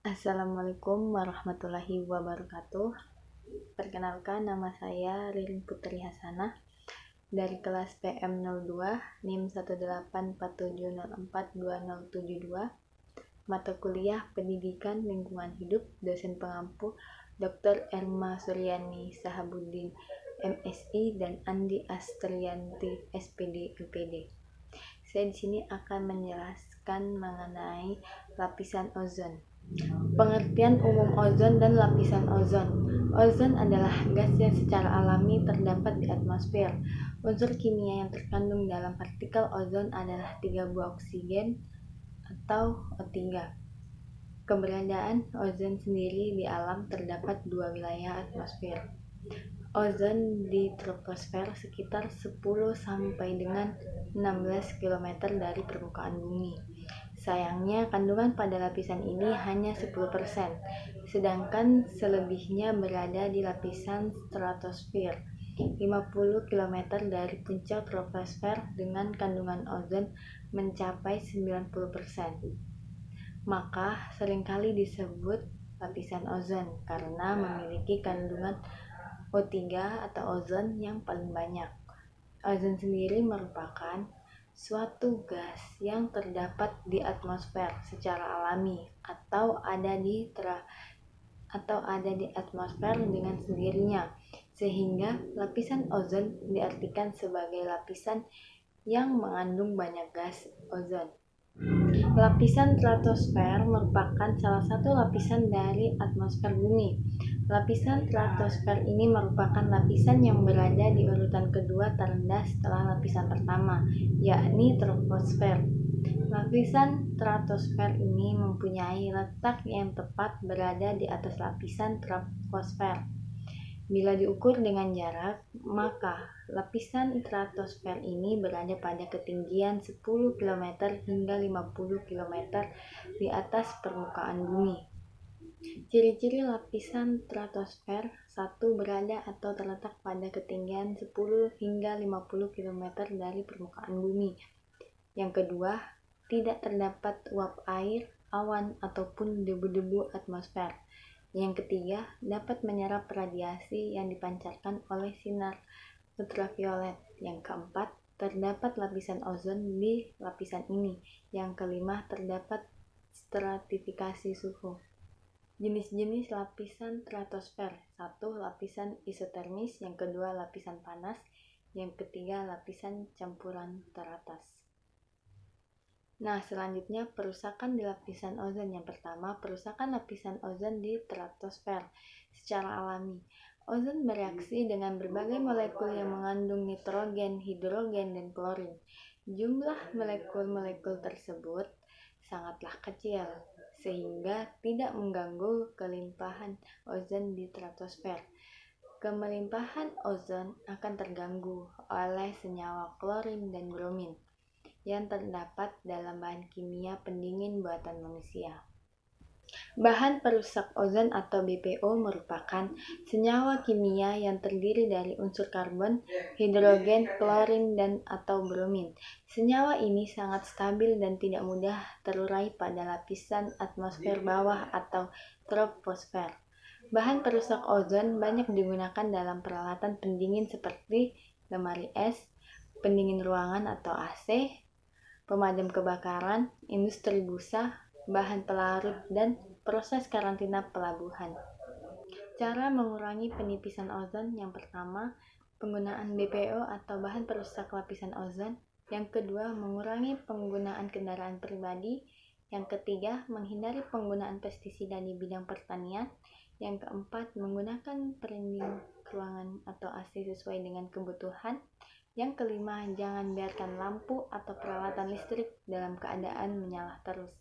Assalamualaikum warahmatullahi wabarakatuh. Perkenalkan, nama saya Ririn Putri Hasanah dari kelas PM02 NIM 18470420072, mata kuliah Pendidikan Lingkungan Hidup, dosen pengampu Dr. Erma Suryani Sahabuddin MSI dan Andi Astrianti SPD LPD. Saya di sini akan menjelaskan mengenai lapisan ozon. Pengertian umum ozon dan lapisan ozon. Ozon adalah gas yang secara alami terdapat di atmosfer. Unsur kimia yang terkandung dalam partikel ozon adalah 3 buah oksigen atau O3. Keberadaan ozon sendiri di alam terdapat 2 wilayah atmosfer. Ozon di troposfer sekitar 10 sampai dengan 16 km dari permukaan bumi. Sayangnya, kandungan pada lapisan ini hanya 10%, sedangkan selebihnya berada di lapisan stratosfer, 50 km dari puncak troposfer dengan kandungan ozon mencapai 90%. Maka seringkali disebut lapisan ozon karena memiliki kandungan O3 atau ozon yang paling banyak. Ozon sendiri merupakan suatu gas yang terdapat di atmosfer secara alami atau ada di atmosfer dengan sendirinya, sehingga lapisan ozon diartikan sebagai lapisan yang mengandung banyak gas ozon. Lapisan stratosfer merupakan salah satu lapisan dari atmosfer bumi. Lapisan stratosfer ini merupakan lapisan yang berada di urutan kedua terendah setelah lapisan pertama, yakni troposfer. Lapisan stratosfer ini mempunyai letak yang tepat berada di atas lapisan troposfer. Bila diukur dengan jarak, maka lapisan stratosfer ini berada pada ketinggian 10 km hingga 50 km di atas permukaan bumi. Ciri-ciri lapisan stratosfer: 1. Berada atau terletak pada ketinggian 10 hingga 50 km dari permukaan bumi. Yang kedua, tidak terdapat uap air, awan, ataupun debu-debu atmosfer. Yang ketiga, dapat menyerap radiasi yang dipancarkan oleh sinar ultraviolet. Yang keempat, terdapat lapisan ozon di lapisan ini. Yang kelima, terdapat stratifikasi suhu. Jenis-jenis lapisan stratosfer: 1. Lapisan isotermis. Yang kedua, lapisan panas. Yang ketiga, lapisan campuran teratas. Nah, selanjutnya perusakan di lapisan ozon. Yang pertama, perusakan lapisan ozon di stratosfer secara alami. Ozon bereaksi dengan berbagai molekul yang mengandung nitrogen, hidrogen, dan klorin. Jumlah molekul-molekul tersebut sangatlah kecil, sehingga tidak mengganggu kelimpahan ozon di stratosfer. Kemelimpahan ozon akan terganggu oleh senyawa klorin dan bromin yang terdapat dalam bahan kimia pendingin buatan manusia. Bahan perusak ozon atau BPO merupakan senyawa kimia yang terdiri dari unsur karbon, hidrogen, klorin, dan atau bromin. Senyawa ini sangat stabil dan tidak mudah terurai pada lapisan atmosfer bawah atau troposfer. Bahan perusak ozon banyak digunakan dalam peralatan pendingin seperti lemari es, pendingin ruangan atau AC, pemadam kebakaran, industri busa, bahan pelarut, dan proses karantina pelabuhan. Cara mengurangi penipisan ozon: yang pertama, penggunaan BPO atau bahan perusak lapisan ozon. Yang kedua, mengurangi penggunaan kendaraan pribadi. Yang ketiga, menghindari penggunaan pestisida di bidang pertanian. Yang keempat, menggunakan pelindung ruangan atau AC sesuai dengan kebutuhan. Yang kelima, jangan biarkan lampu atau peralatan listrik dalam keadaan menyala terus.